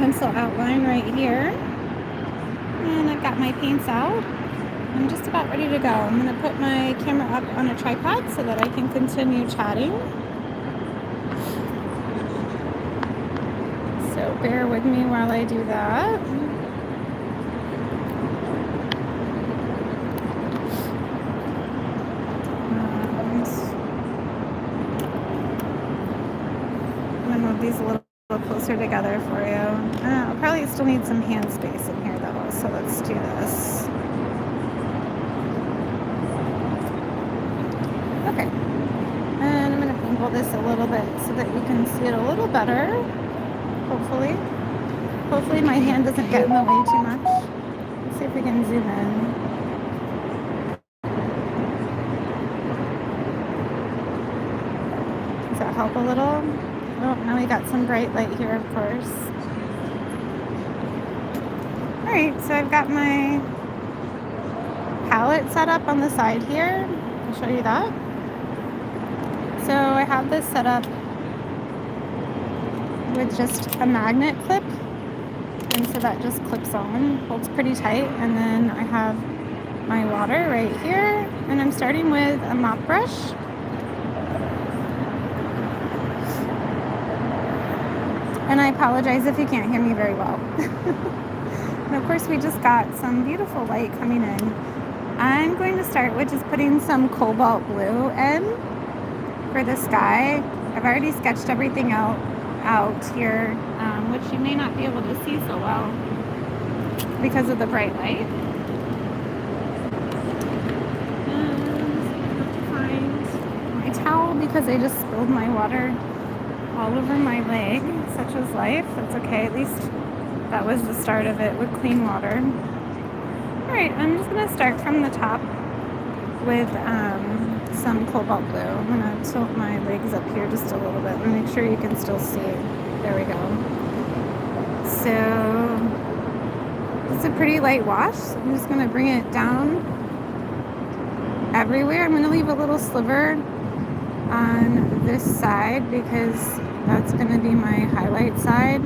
pencil outline right here. And I've got my paints out. I'm just about ready to go. I'm going to put my camera up on a tripod so that I can continue chatting. So bear with me while I do that. I'm going to move these a little closer together for you. I'll probably still need some hand space in here though, so let's do this. Okay, and I'm going to angle this a little bit so that you can see it a little better, hopefully. Hopefully my hand doesn't get in the way too much. Let's see if we can zoom in. Does that help a little? Oh, now we got some bright light here, of course. All right, so I've got my palette set up on the side here. I'll show you that. So I have this set up with just a magnet clip, and so that just clips on, holds pretty tight. And then I have my water right here, and I'm starting with a mop brush. And I apologize if you can't hear me very well. And of course we just got some beautiful light coming in. I'm going to start with just putting some cobalt blue in for the sky. I've already sketched everything out here, which you may not be able to see so well because of the bright light. And I have to find my towel because I just spilled my water all over my leg. Such is life. That's okay. At least that was the start of it with clean water. All right, I'm just going to start from the top with some cobalt blue. I'm going to tilt my legs up here just a little bit and make sure you can still see. There we go. So it's a pretty light wash. So I'm just going to bring it down everywhere. I'm going to leave a little sliver on this side because that's going to be my highlight side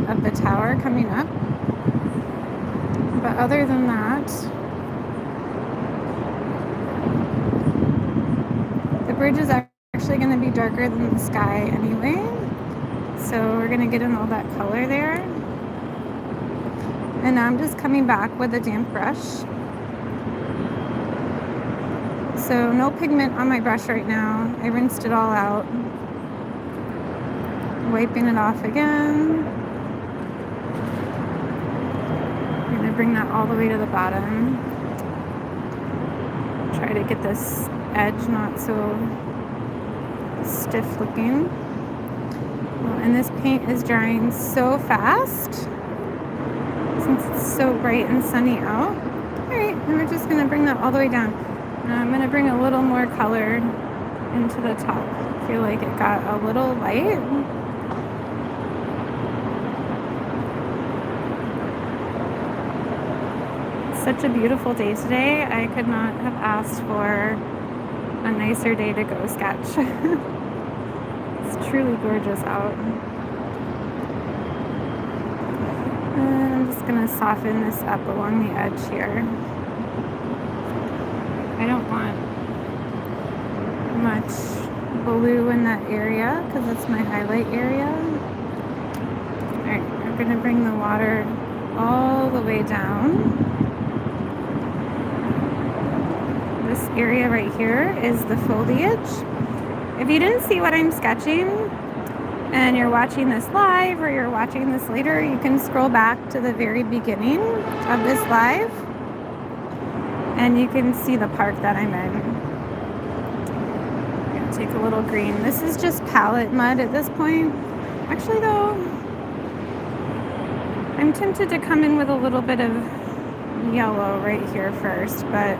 of the tower coming up. But other than that, the bridge is actually going to be darker than the sky anyway. So we're going to get in all that color there. And now I'm just coming back with a damp brush. So no pigment on my brush right now. I rinsed it all out. Wiping it off again. I'm going to bring that all the way to the bottom. Try to get this edge not so stiff looking. And this paint is drying so fast since it's so bright and sunny out. All right, and we're just going to bring that all the way down. Now I'm going to bring a little more color into the top. I feel like it got a little light. Such a beautiful day today. I could not have asked for a nicer day to go sketch. It's truly gorgeous out. And I'm just going to soften this up along the edge here. I don't want much blue in that area because it's my highlight area. Alright, I'm going to bring the water all the way down. This area right here is the foliage. If you didn't see what I'm sketching and you're watching this live or you're watching this later, you can scroll back to the very beginning of this live and you can see the park that I'm in. I'm gonna take a little green. This is just palette mud at this point. Actually though, I'm tempted to come in with a little bit of yellow right here first, but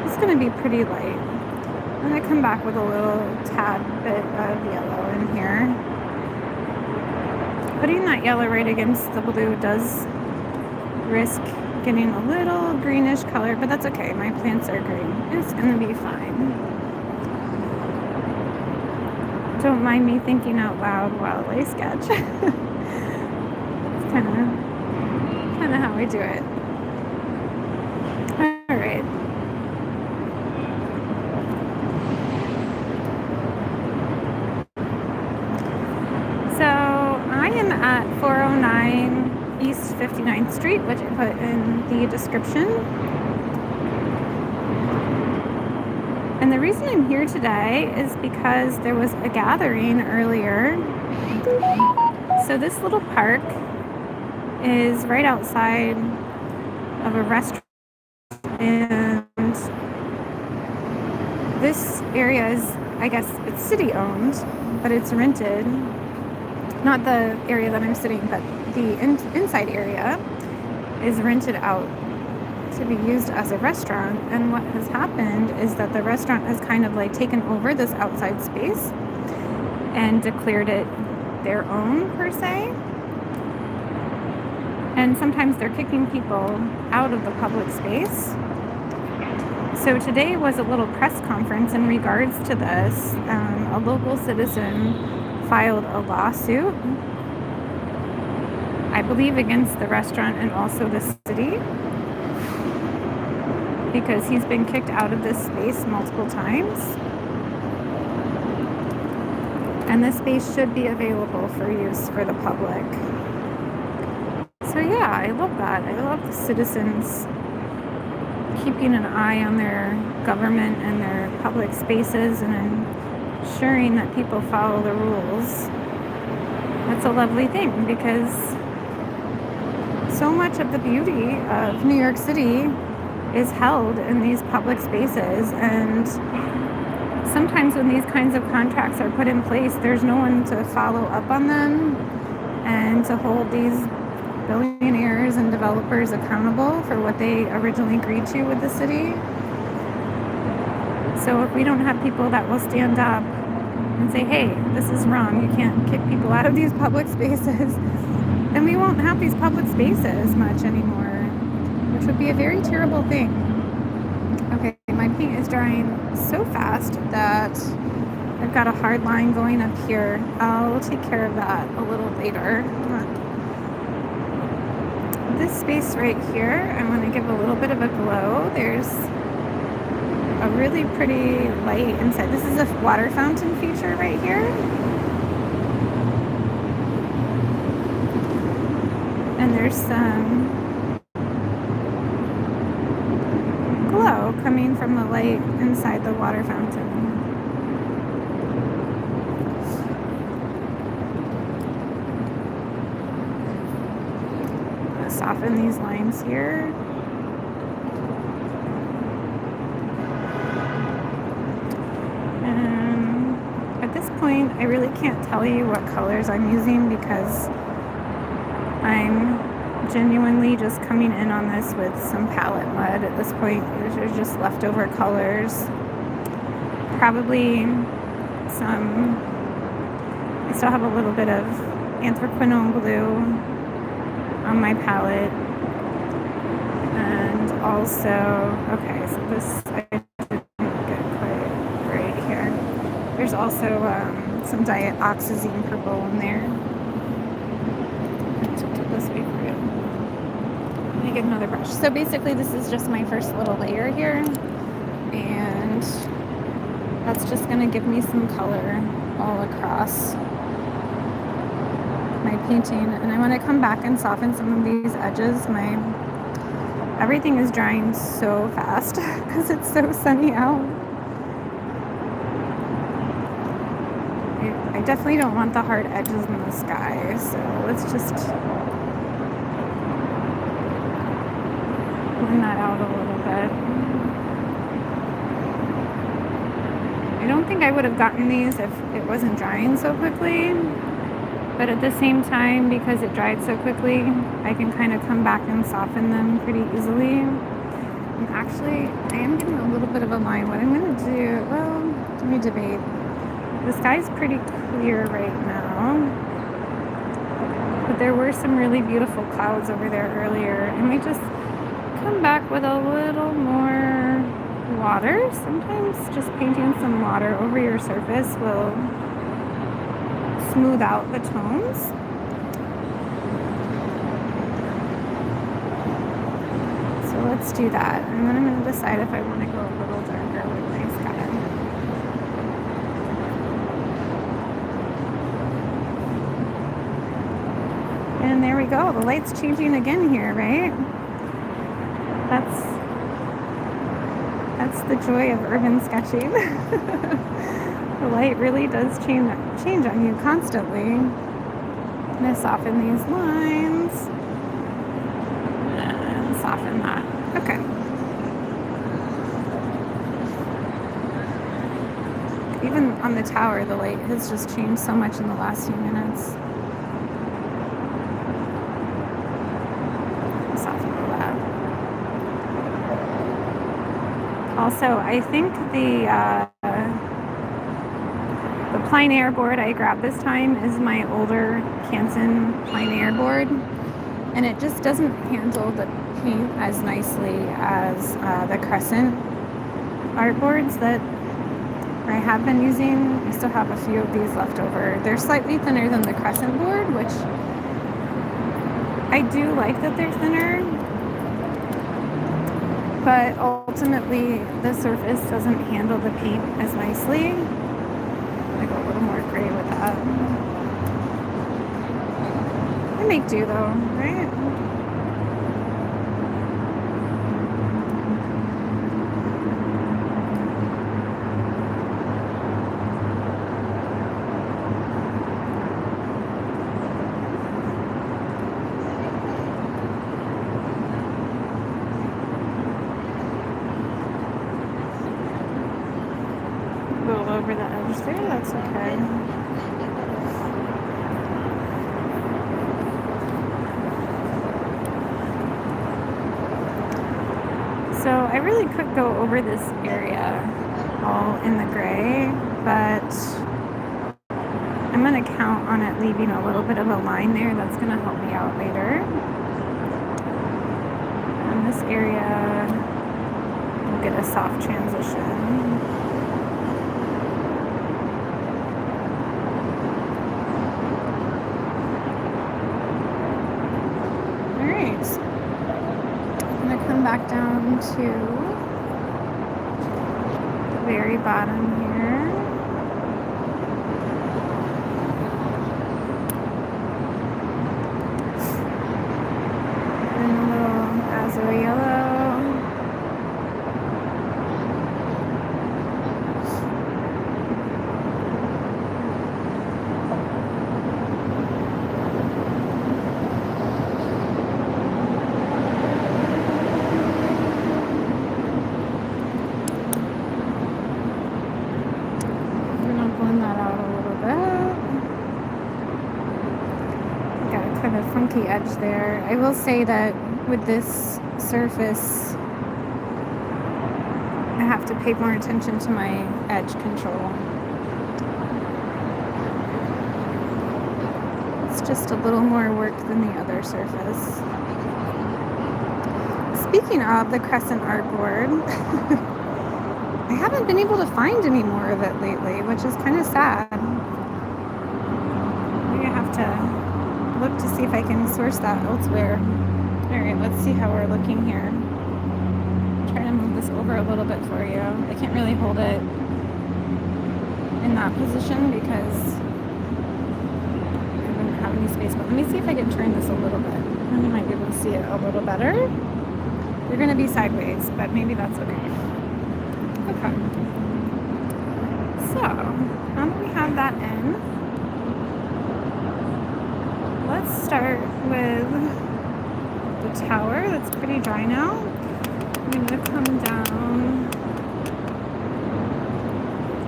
it's going to be pretty light. I'm going to come back with a little tad bit of yellow in here. Putting that yellow right against the blue does risk getting a little greenish color, but that's okay. My plants are green. It's going to be fine. Don't mind me thinking out loud while I sketch. It's kind of how I do it. All right. So I am at 409 East 59th Street, which I put in the description. And the reason I'm here today is because there was a gathering earlier. So this little park is right outside of a restaurant, and this area is, I guess it's city owned, but it's rented. Not the area that I'm sitting, but the inside area is rented out to be used as a restaurant. And what has happened is that the restaurant has kind of like taken over this outside space and declared it their own, per se. And sometimes they're kicking people out of the public space. So today was a little press conference in regards to this. A local citizen filed a lawsuit, I believe, against the restaurant and also the city, because he's been kicked out of this space multiple times. And this space should be available for use for the public. So yeah, I love that. I love the citizens keeping an eye on their government and their public spaces and ensuring that people follow the rules. That's a lovely thing, because so much of the beauty of New York City is held in these public spaces, and sometimes when these kinds of contracts are put in place, there's no one to follow up on them and to hold these billionaires and developers accountable for what they originally agreed to with the city. So if we don't have people that will stand up and say, hey, this is wrong, you can't kick people out of these public spaces, then we won't have these public spaces much anymore, which would be a very terrible thing. Okay, my paint is drying so fast that I've got a hard line going up here. I'll take care of that a little later. This space right here, I'm going to give a little bit of a glow. There's a really pretty light inside. This is a water fountain feature right here. And there's some glow coming from the light inside the water fountain. I'm gonna soften these lines here. At this point, I really can't tell you what colors I'm using because I'm genuinely just coming in on this with some palette mud at this point. These are just leftover colors. Probably some, I still have a little bit of anthraquinone glue on my palette. And also, okay, so this, I didn't get quite right here. There's also some Diet Oxazine purple in there. This way for you. Let me get another brush. So basically this is just my first little layer here, and that's just going to give me some color all across my painting. And I want to come back and soften some of these edges. Everything is drying so fast because it's so sunny out. I definitely don't want the hard edges in the sky, so let's just blend that out a little bit. I don't think I would have gotten these if it wasn't drying so quickly, but at the same time, because it dried so quickly, I can kind of come back and soften them pretty easily. And actually, I am getting a little bit of a line. What I'm going to do, well, let me debate. The sky's pretty clear right now, but there were some really beautiful clouds over there earlier, and we just come back with a little more water. Sometimes just painting some water over your surface will smooth out the tones. So let's do that. And then I'm going to decide if I want to go a little darker with my sky. And there we go. The light's changing again here, right? That's the joy of urban sketching. The light really does change on you constantly. I'm going to soften these lines and soften that. Okay. Even on the tower, the light has just changed so much in the last few minutes. Soften all that. Also, I think the plein air board I grabbed this time is my older Canson plein air board, and it just doesn't handle the paint as nicely as the Crescent art boards that I have been using. I still have a few of these left over. They're slightly thinner than the Crescent board, which I do like that they're thinner, but ultimately the surface doesn't handle the paint as nicely. I go a little more gray with that. I make do though, right? A little over the edge there, that's okay. So I really could go over this area all in the gray, but I'm going to count on it leaving a little bit of a line there. That's going to help me out later. And this area will get a soft transition. Back down to the very bottom here. And a little azure yellow. Funky edge there. I will say that with this surface, I have to pay more attention to my edge control. It's just a little more work than the other surface. Speaking of the Crescent artboard, I haven't been able to find any more of it lately, which is kind of sad. Maybe I have to look to see if I can source that elsewhere. Alright, let's see how we're looking here. Try to move this over a little bit for you. I can't really hold it in that position because I wouldn't have any space, but let me see if I can turn this a little bit. Then you might be able to see it a little better. You're going to be sideways, but maybe that's okay. Okay. So, now that we have that in, let's start with the tower. That's pretty dry now. I'm going to come down.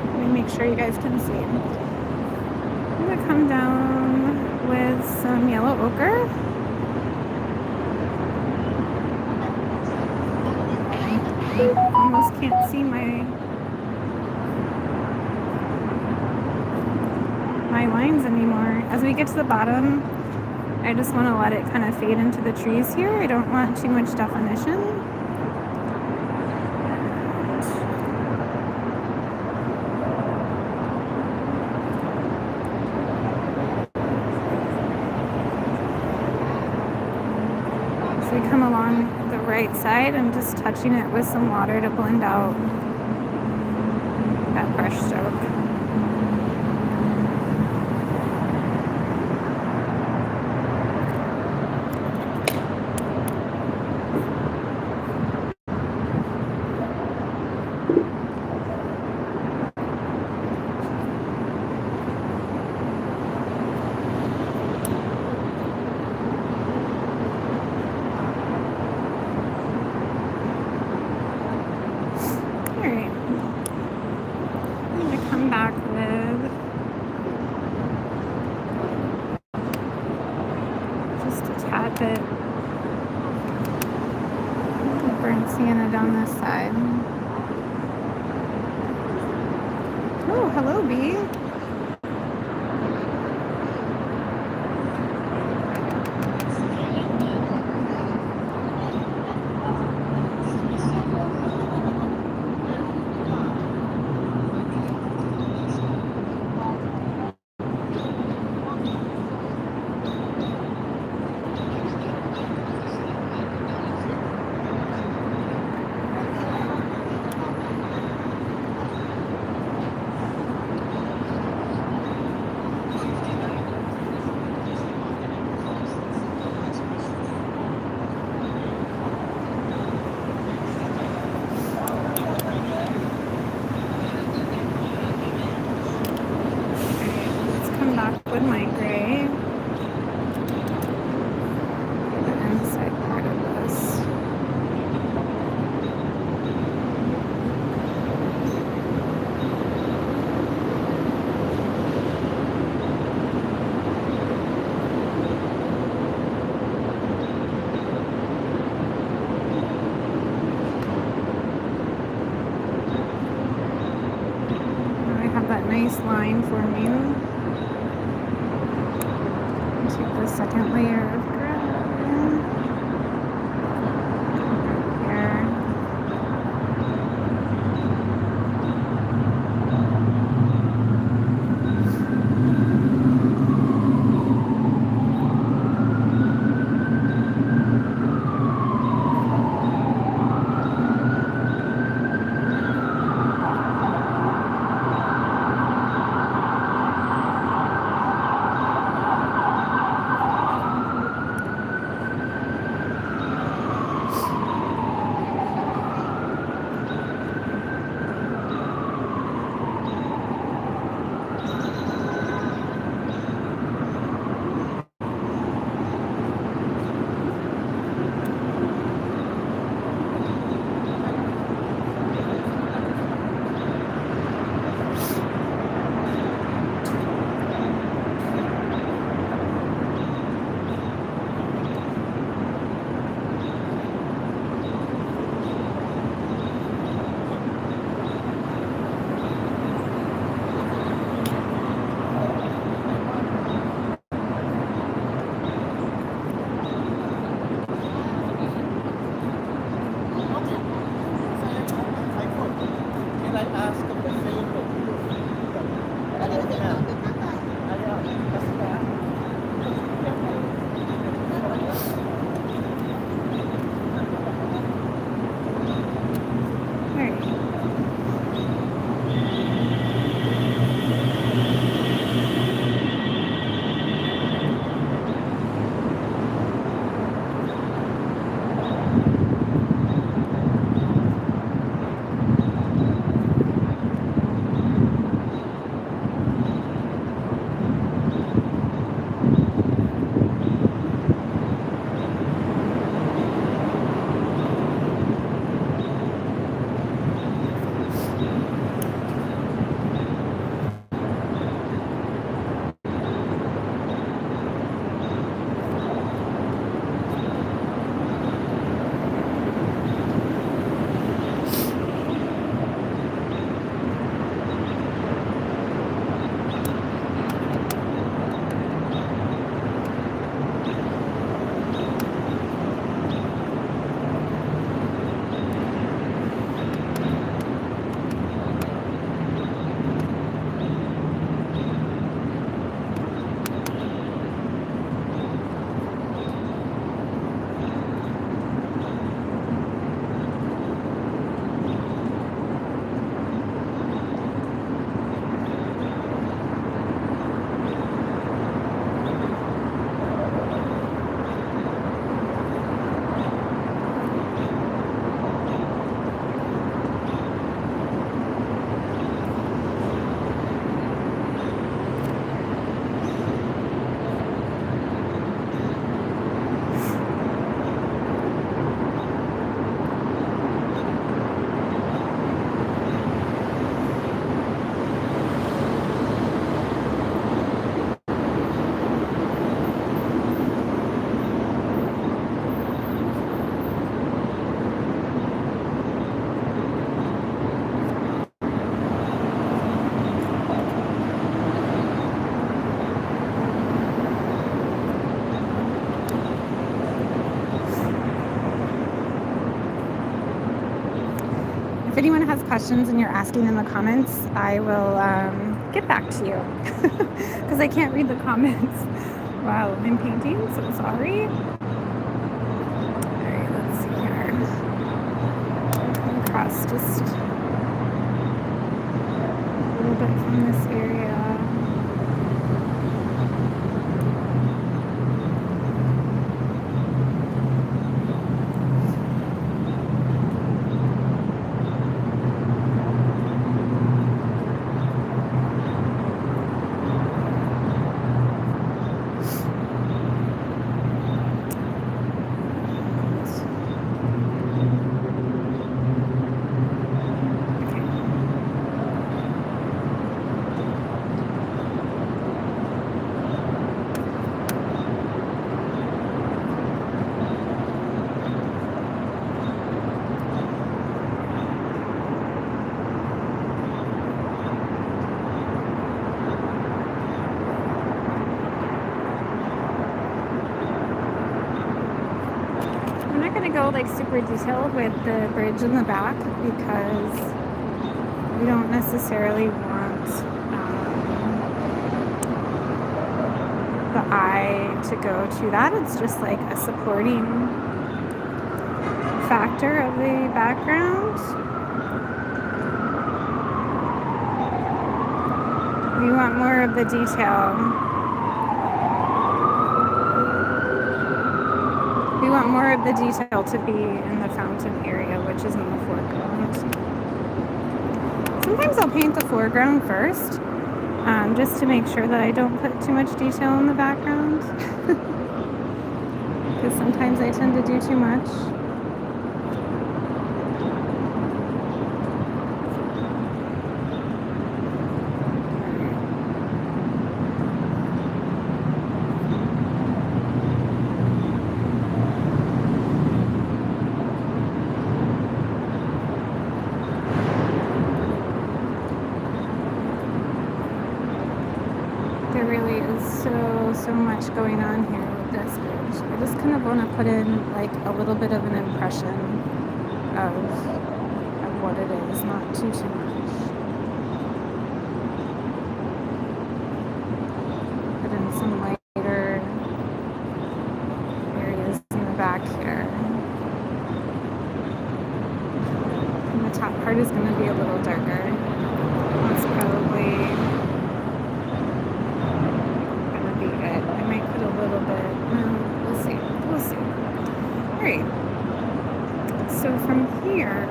Let me make sure you guys can see. I'm going to come down with some yellow ochre. Almost can't see my lines anymore. As we get to the bottom, I just want to let it kind of fade into the trees here. I don't want too much definition. So we come along the right side and just touching it with some water to blend out that brush stroke. Bit burnt sienna down this side. Oh, hello, bee. With my gray, the inside part of this. Now I have that nice line forming. Take the second layer of gray here. If anyone has questions and you're asking in the comments, I will get back to you because I can't read the comments while I'm painting, so sorry. All right, let's see here. Come across just a little bit from this area. Go like super detailed with the bridge in the back because we don't necessarily want the eye to go to that. It's just like a supporting factor of the background. We want more of the detail. We want more of the detail to be in the fountain area, which is in the foreground. Sometimes I'll paint the foreground first, just to make sure that I don't put too much detail in the background. Because sometimes I tend to do too much. So much going on here with this bridge. I just kind of want to put in like a little bit of an impression of what it is, not too much. Put in some lighter areas in the back here. And the top part is going to be a little darker. That's probably a little bit. We'll see. All right. So from here,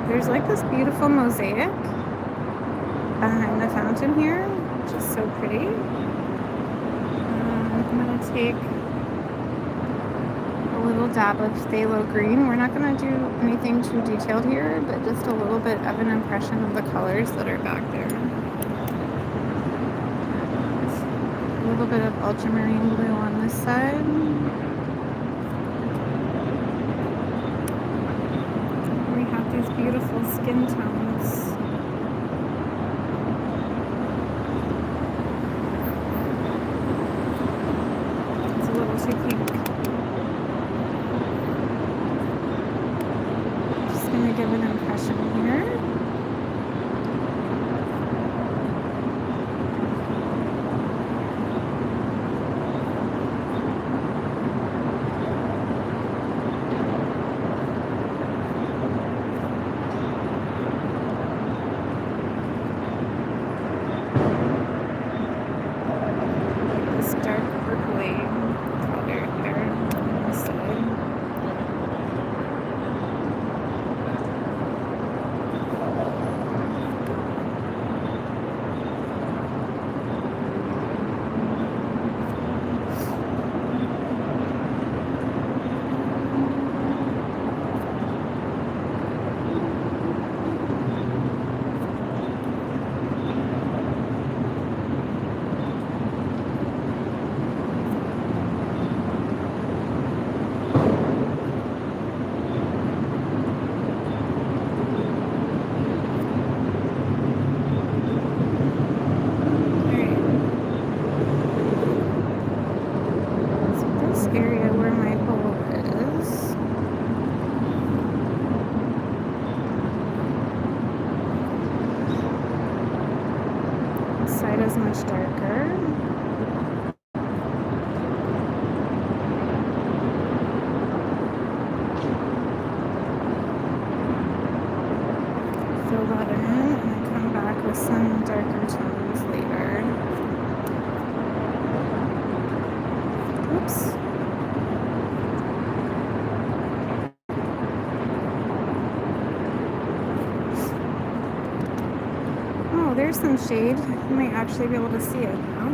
there's like this beautiful mosaic behind the fountain here, which is so pretty. I'm gonna take a little dab of phthalo green. We're not gonna do anything too detailed here, but just a little bit of an impression of the colors that are back there. A little bit of ultramarine blue on this side. We have these beautiful skin tones. It's a little too pink. Just going to give an impression here. side is much darker. Fill that in and then come back with some darker tones later. Oops. Oh, there's some shade. You might actually be able to see it now.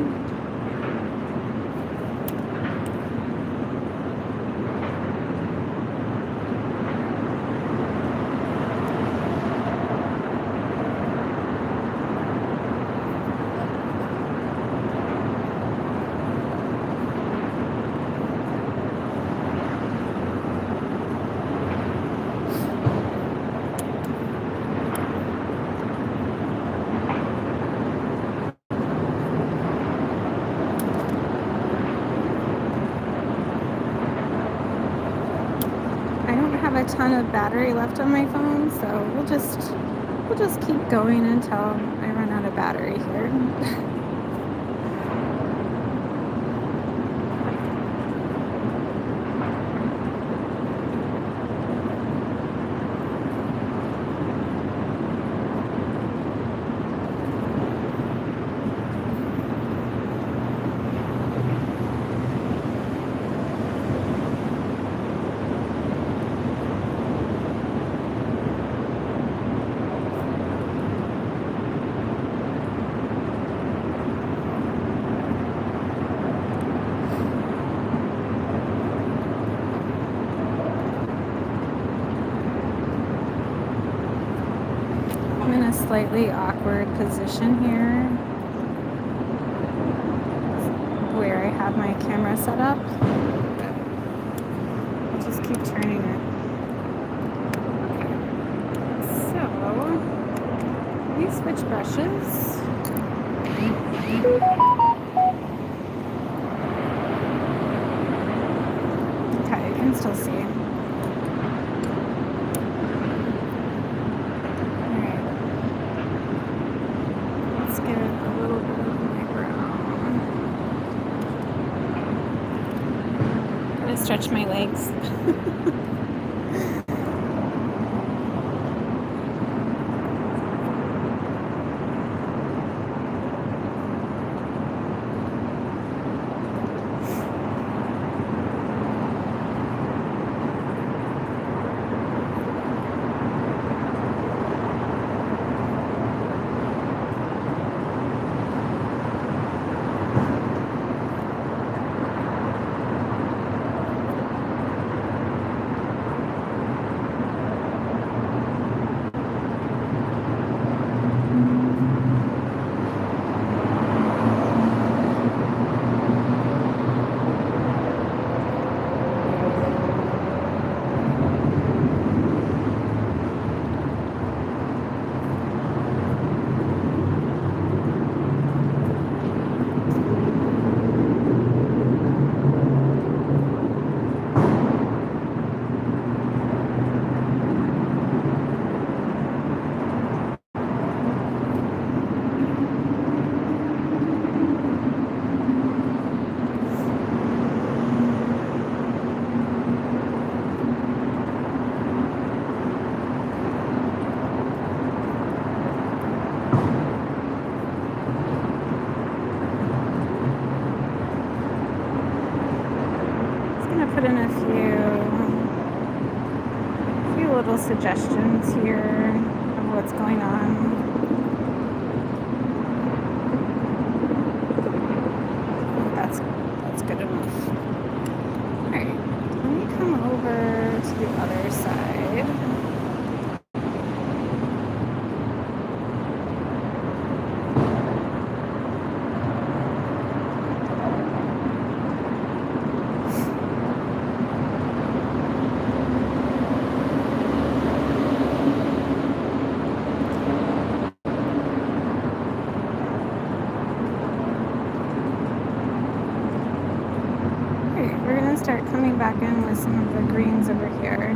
A ton of battery left on my phone, so we'll just keep going until I run out of battery here. I'm in a slightly awkward position here where I have my camera set up. I'll just keep turning it. Okay. So, let me switch brushes. Okay, you can still see. Stretch my legs. Put in a few little suggestions here of what's going on. That's good enough. All right, let me come over to the other side. Start coming back in with some of the greens over here.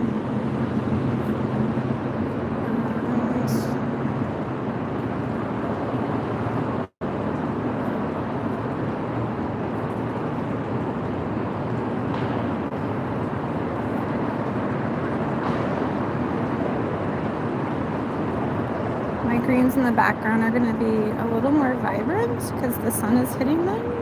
greens in the background are going to be a little more vibrant because the sun is hitting them.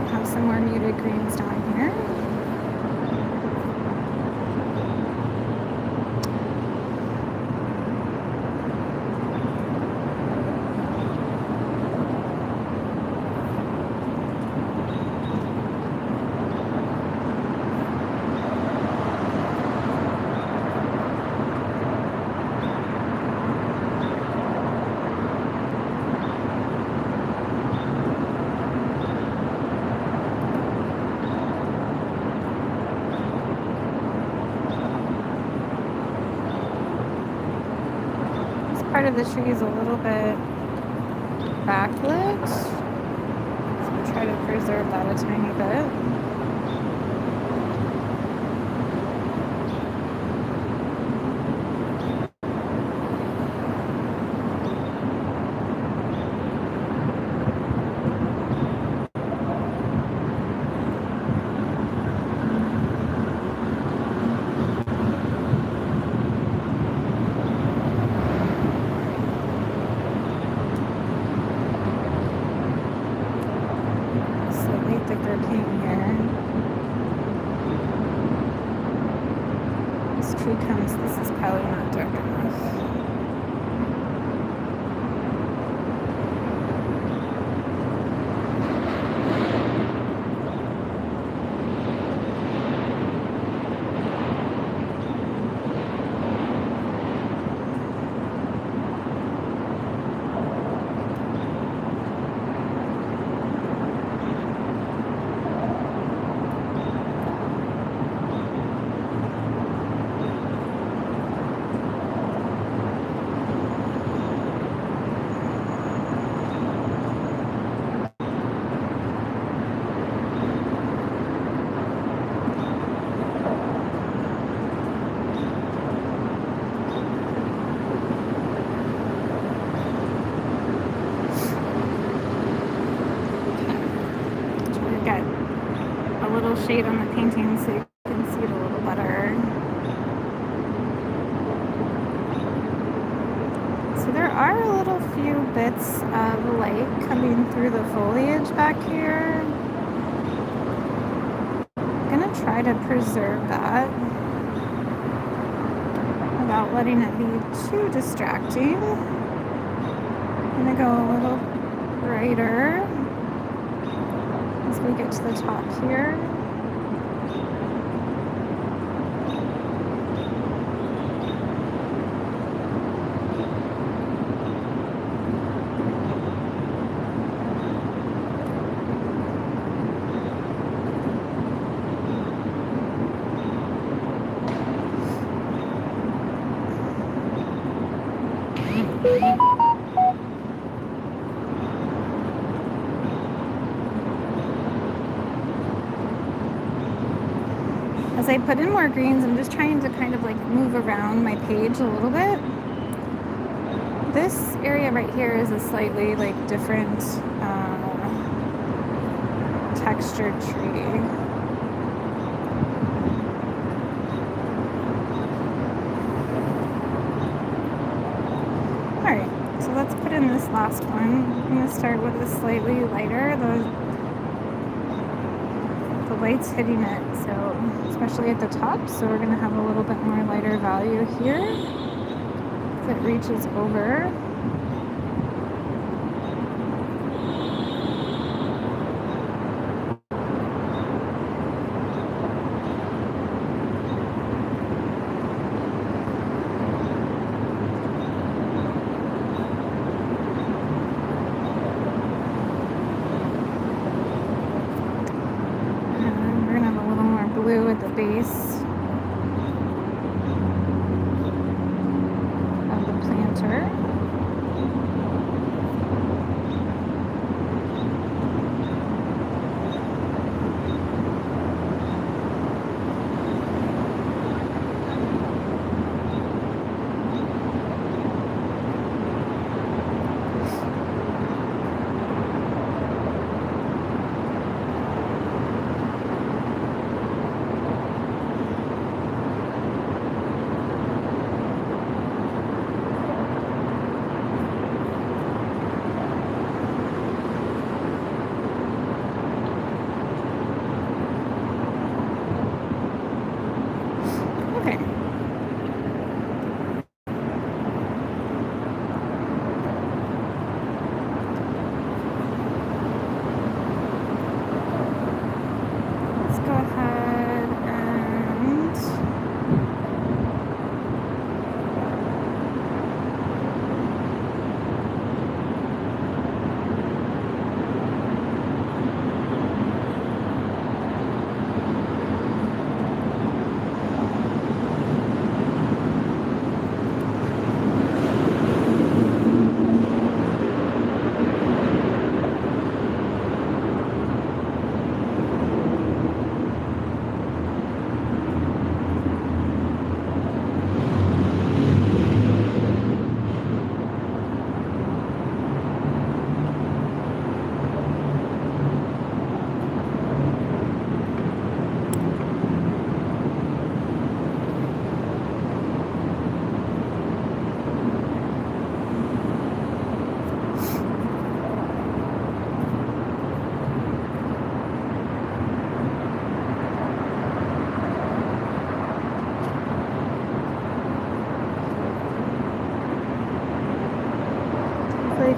Have some more muted greens down here. Part of the tree is a little bit backlit, so we'll try to preserve that a tiny bit. Thicker paint here. This tree comes, this is probably not dark enough. Shade on the painting so you can see it a little better. So there are a little few bits of light coming through the foliage back here. I'm gonna try to preserve that without letting it be too distracting. I'm gonna go a little brighter as we get to the top here. As I put in more greens, I'm just trying to kind of like move around my page a little bit. This area right here is a slightly like different textured tree. Alright, so let's put in this last one. I'm going to start with a slightly lighter. The light's hitting it, so especially at the top, so we're going to have a little bit more lighter value here as it reaches over. Blue at the base of the planter.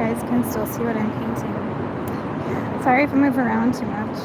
guys can still see what I'm painting. Sorry if I move around too much.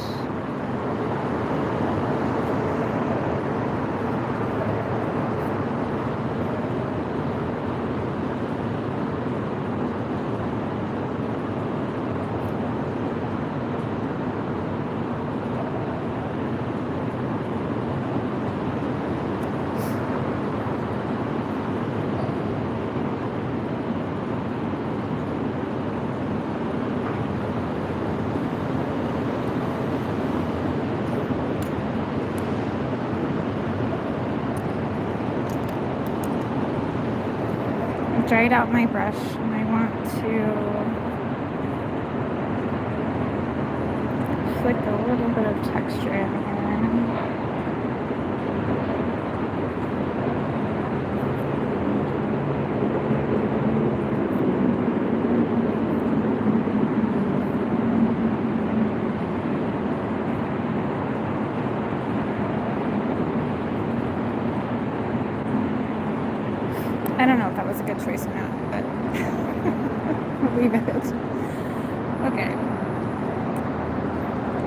Dried out my brush and I want to flick a little bit of texture in here. I don't know if that was a good choice or not, but we'll leave it. Okay.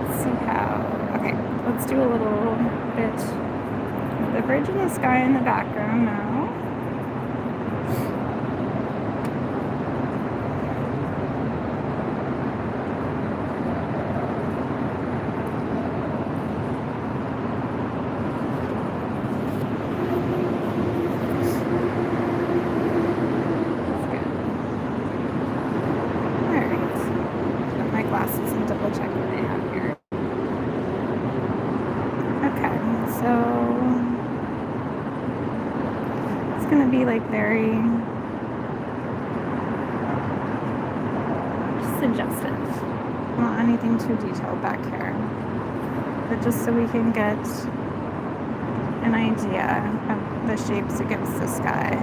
Let's see how. Okay, let's do a little bit of the bridge in the sky in the background now. Like very suggestive. Not anything too detailed back here, but just so we can get an idea of the shapes against the sky.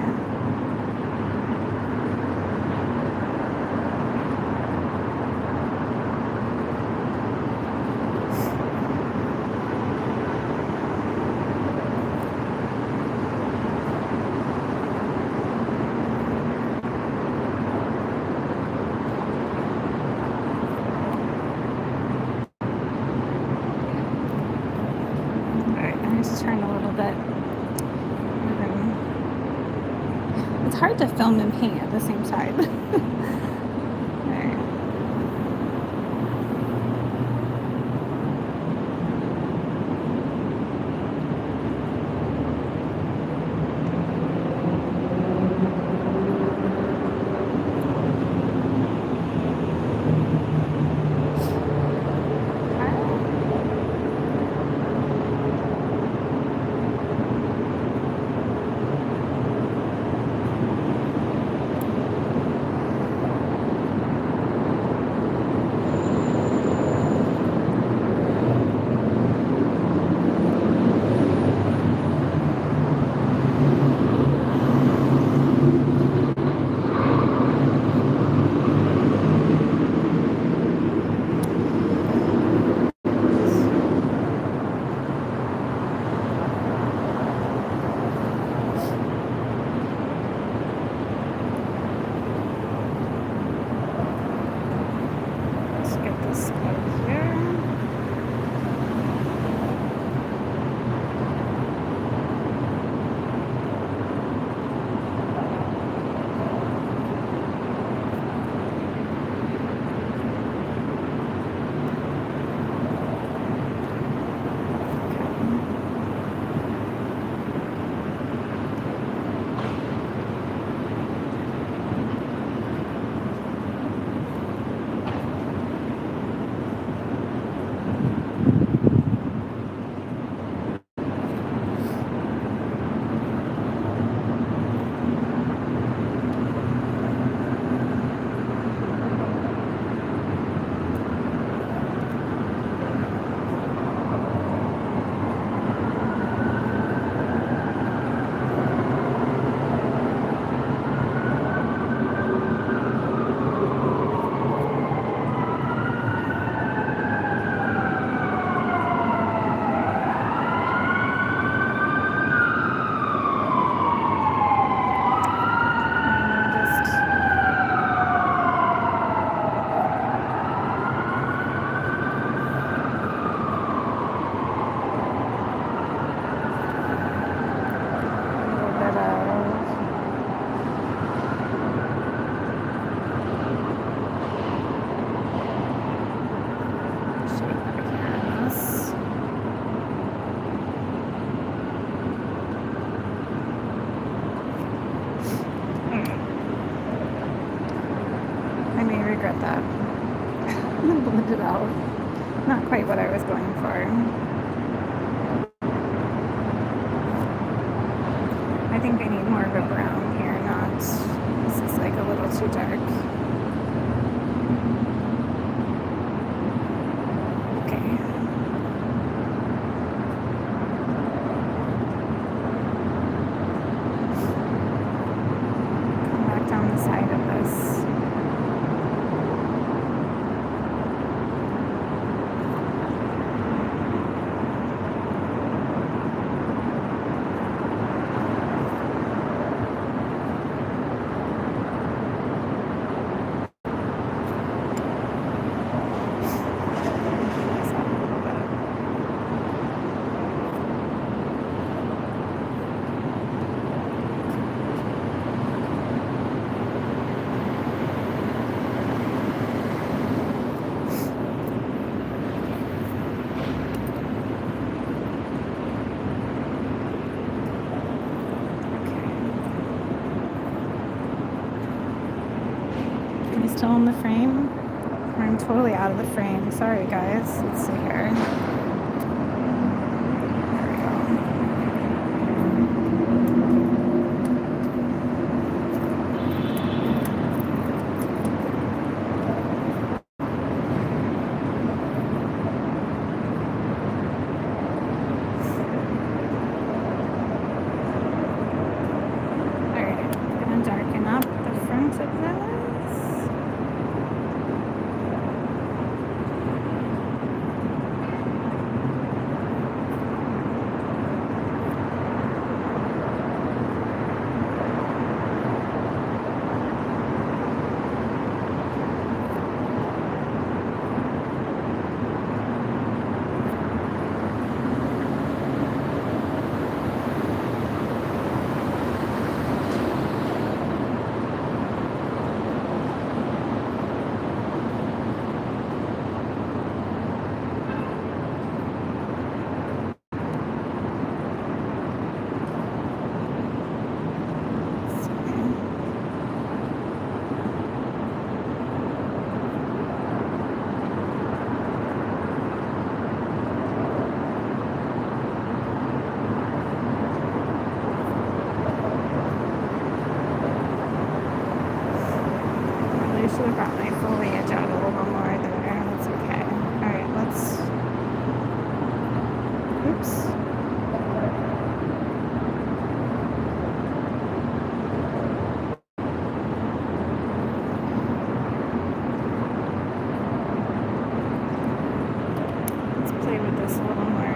Turn a little bit. It's hard to film and paint at the same time. about that. Blend it out. Not quite what I was going for. I think I need more of a brown here, not, this is like a little too dark. Okay. Come back down the side of this. Still in the frame? I'm totally out of the frame. Sorry, guys. Let's see here. There we go. All right, I'm gonna darken up the front of this. Should have brought my foliage out a little more there. That's okay. All right, let's. Oops. Let's play with this a little more.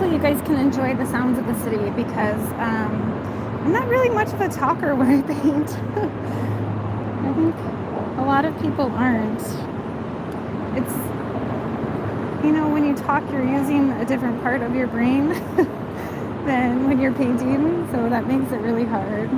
hopefully you guys can enjoy the sounds of the city because I'm not really much of a talker when I paint. I think a lot of people aren't. It's, when you talk, you're using a different part of your brain than when you're painting, so that makes it really hard.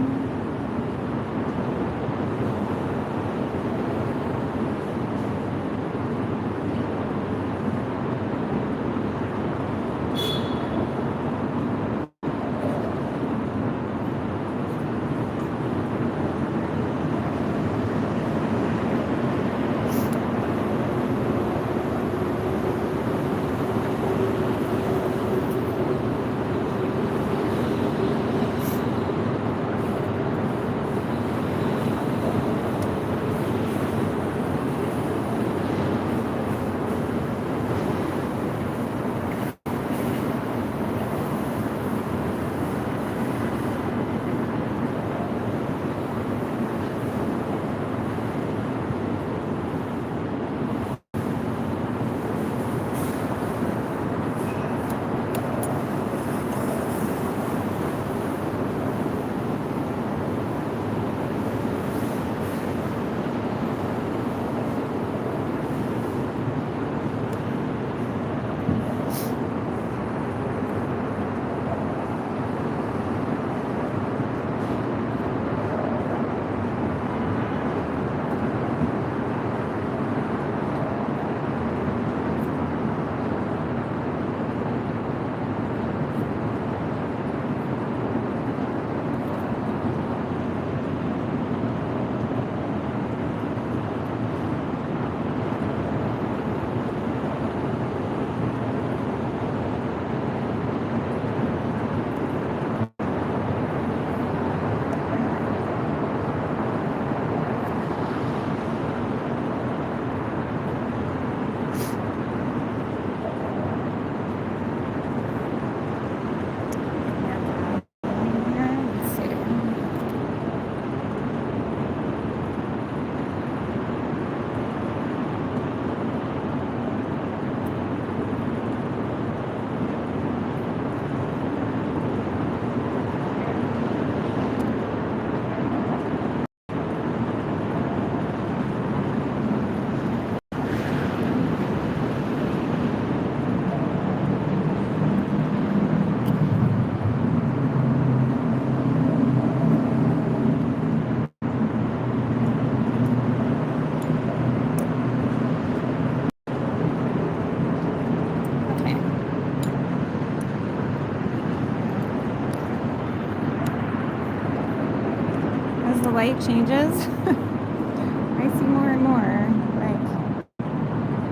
As the light changes, I see more and more like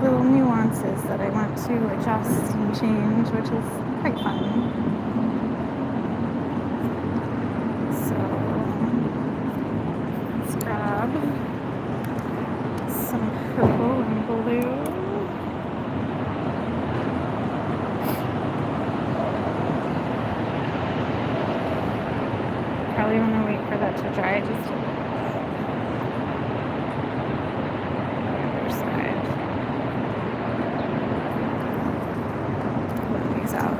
little nuances that I want to adjust and change, which is quite fun. So let's grab some purple and blue. Probably want to wait for that to dry just a bit. Other side. Put these out.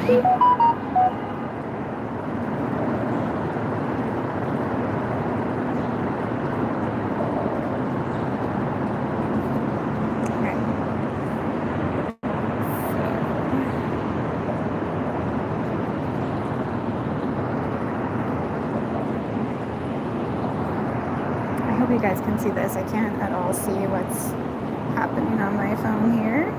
You guys can see this. I can't at all see what's happening on my phone here.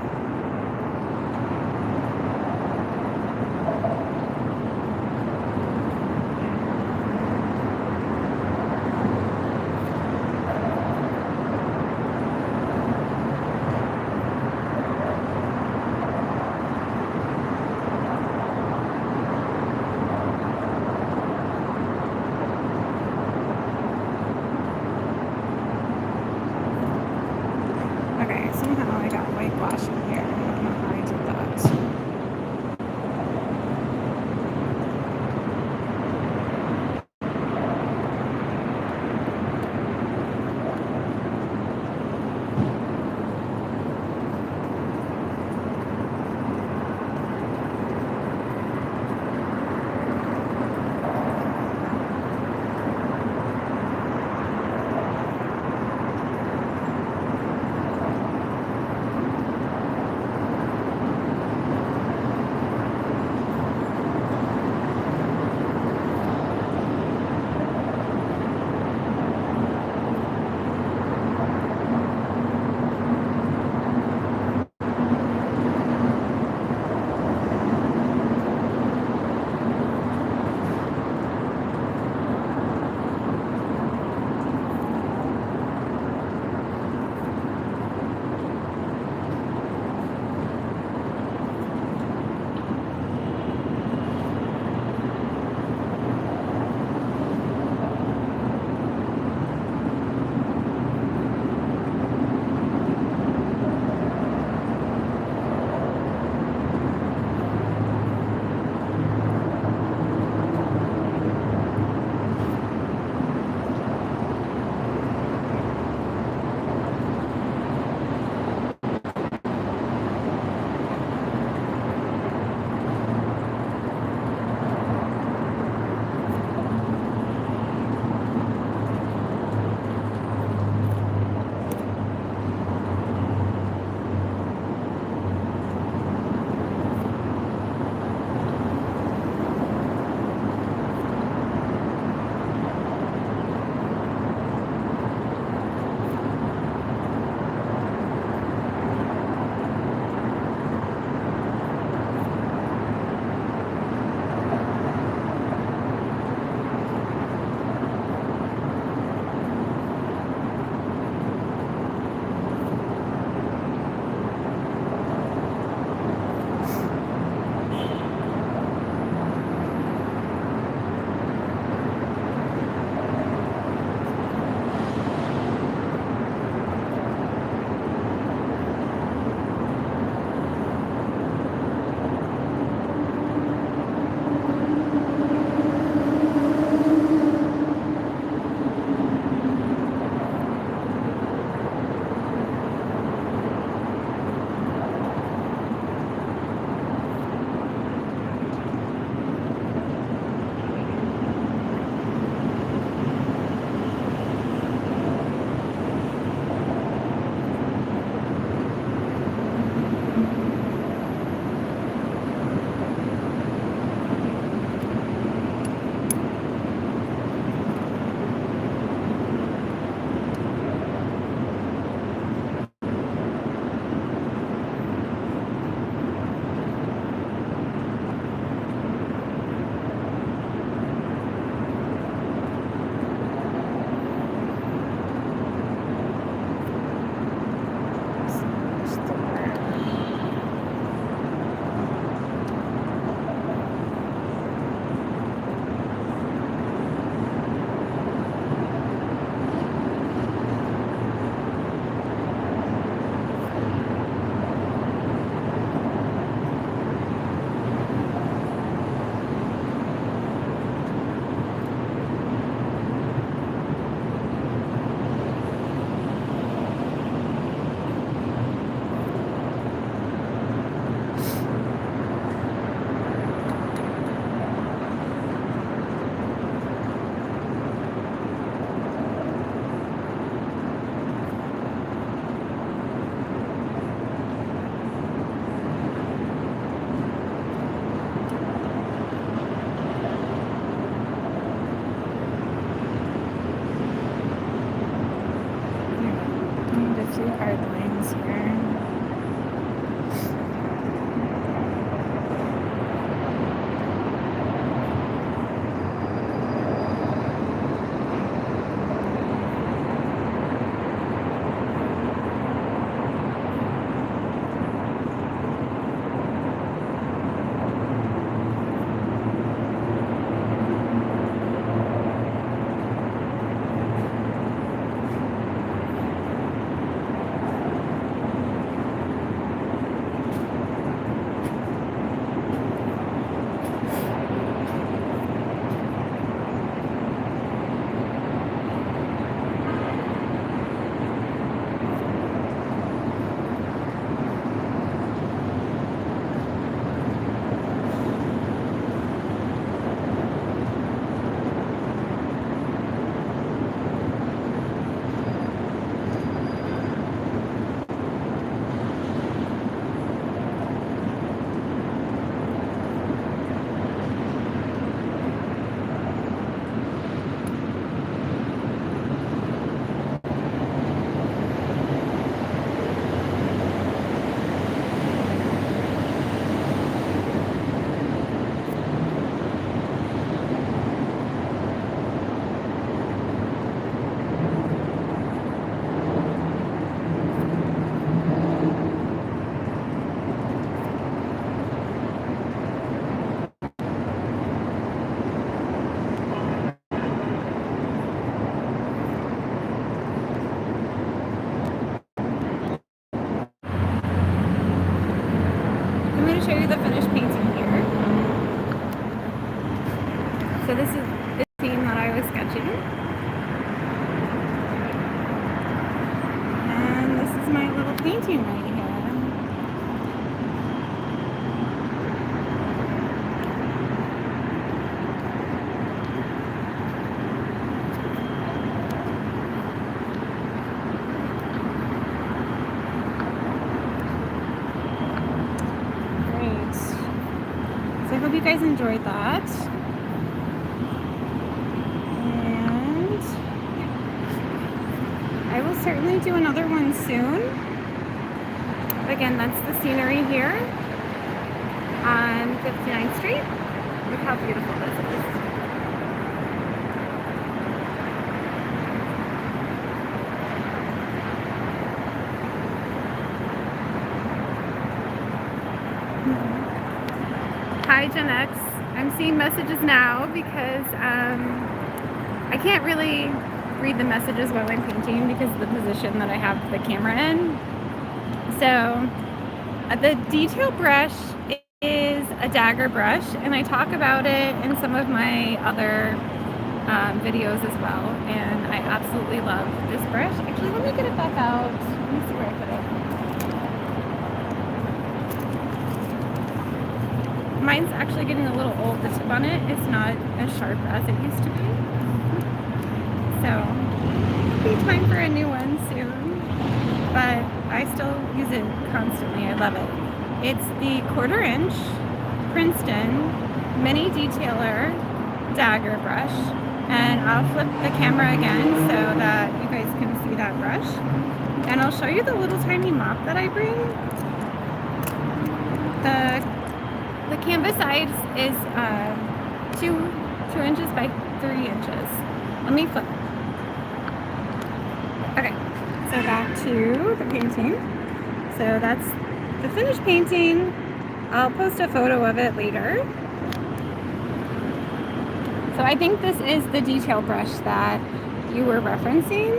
Somehow I got whitewash in here. I don't know how I did that. show you the finished painting here. So this is the scene that I was sketching. And this is my little painting right here. So I hope you guys enjoyed that. And I will certainly do another one soon. Again, that's the scenery here on 59th Street. Look how beautiful this is. Hi Gen X, I'm seeing messages now because I can't really read the messages while I'm painting because of the position that I have the camera in. So the detail brush is a dagger brush, and I talk about it in some of my other videos as well, and I absolutely love this brush. Actually, let me get it back out. Let me see where I put it. Mine's actually getting a little old. The tip on it is not as sharp as it used to be. So, it'll be time for a new one soon. But I still use it constantly. I love it. It's the 1/4 inch Princeton mini detailer dagger brush. And I'll flip the camera again so that you guys can see that brush. And I'll show you the little tiny mop that I bring. The canvas size is 2 inches by 3 inches. Let me flip. Okay, so back to the painting. So that's the finished painting. I'll post a photo of it later. So I think this is the detail brush that you were referencing.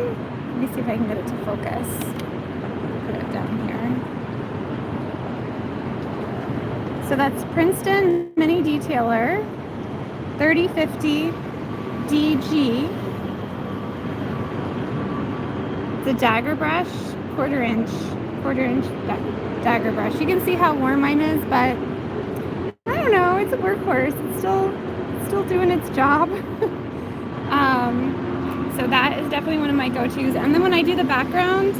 Let me see if I can get it to focus. Put it down here. So that's Princeton Mini Detailer 3050 DG. The dagger brush, 1/4 inch dagger brush. You can see how worn mine is, but I don't know, it's a workhorse. It's still doing its job. So that is definitely one of my go-tos. And then when I do the background,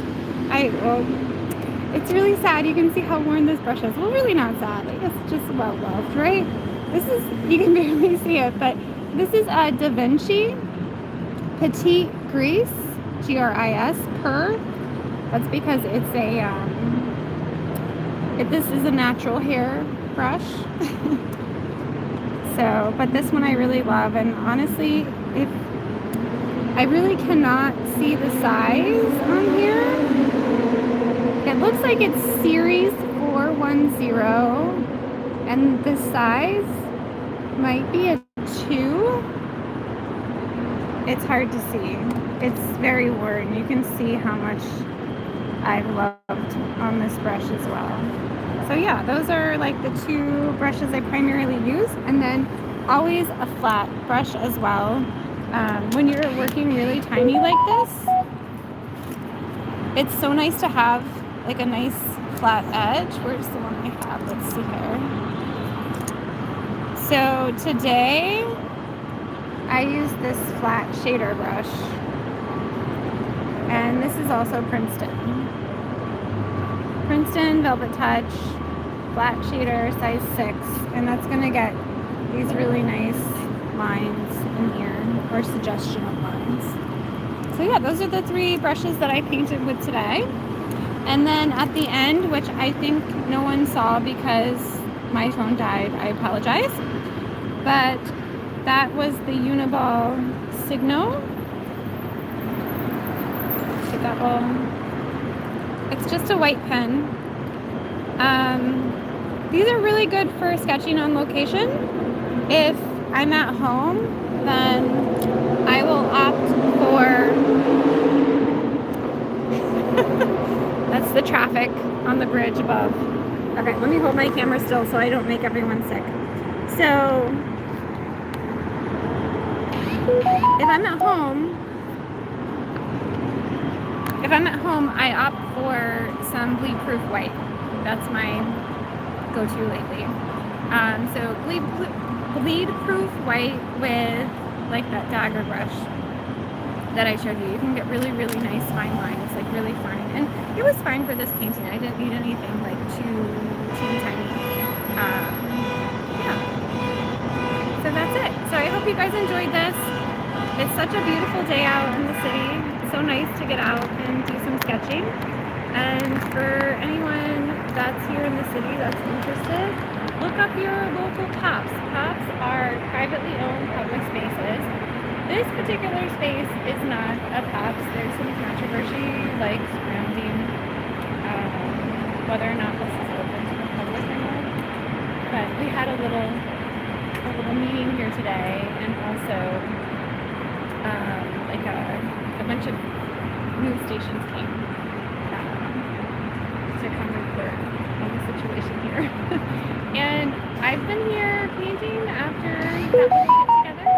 it's really sad. You can see how worn this brush is. Well, really not sad. I guess it's just well loved, right? This is, you can barely see it, but this is a Da Vinci Petite Gris, Gris, per. That's because it's a, this is a natural hair brush. So, but this one I really love, and honestly, I really cannot see the size on here. It looks like it's series 410, and the size might be a 2. It's hard to see. It's very worn. You can see how much I've loved on this brush as well. So yeah, those are like the 2 brushes I primarily use, and then always a flat brush as well. When you're working really tiny like this, it's so nice to have like a nice flat edge. Where's the one I have? Let's see here. So today I use this flat shader brush, and this is also Princeton Velvet Touch flat shader size 6, and that's going to get these really nice lines in here, or suggestion of lines. So yeah, those are the 3 brushes that I painted with today. And then at the end, which I think no one saw because my phone died, I apologize, but that was the Uniball Signo. See that ball? It's just a white pen. These are really good for sketching on location. If I'm at home, then I will opt for that's the traffic on the bridge above. Okay, let me hold my camera still so I don't make everyone sick. So, if I'm at home, I opt for some bleed-proof white. That's my go-to lately. So bleed-proof white with like that dagger brush that I showed you. You can get really, really nice fine lines, like really fine. And it was fine for this painting. I didn't need anything like too tiny. Yeah. So that's it. So I hope you guys enjoyed this. It's such a beautiful day out in the city. It's so nice to get out and do some sketching. And for anyone that's here in the city that's interested, look up your local POPs. POPs are privately owned public spaces. This particular space is not a POPs. There's some controversy like surrounding whether or not this is open to the public or not. But we had a little meeting here today, and also like a bunch of news stations came to come report on the situation here. And I've been here painting after that we get together.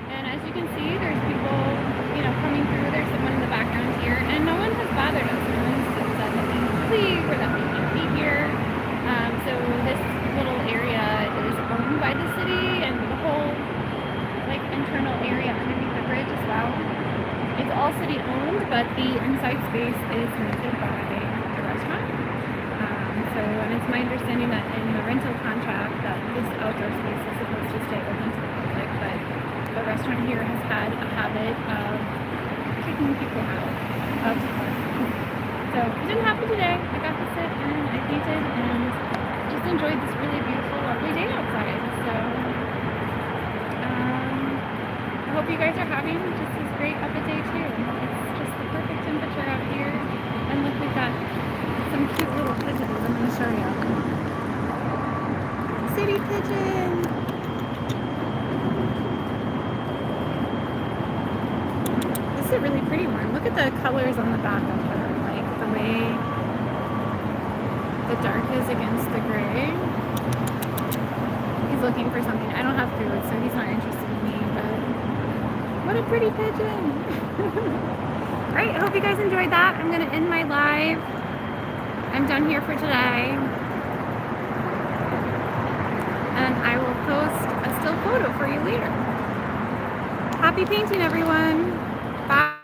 And as you can see, there's people, coming through. There's someone in the background here, and no one has bothered us. No one's said that we need to leave or that we can't be here. So this little area is owned by the city, and the whole internal area underneath the bridge as well. It's all city owned, but the inside space is rented by the restaurant. And it's my understanding that in the rental contract that this outdoor space is supposed to stay open to the public, but the restaurant here has had a habit of kicking people out of the park. So it didn't happen today. I got to sit and I painted and just enjoyed this really beautiful, lovely day outside. So I hope you guys are having just as great of a day too. It's just the perfect temperature out here. And look, we've got some cute little pigeons. I'm going to show you. City pigeon. This is a really pretty one. Look at the colors on the back of her. Like the way the dark is against the gray. He's looking for something. I don't have food, so he's not interested in me, but what a pretty pigeon. Alright, I hope you guys enjoyed that. I'm going to end my live. I'm done here for today. And I will post a still photo for you later. Happy painting, everyone. Bye.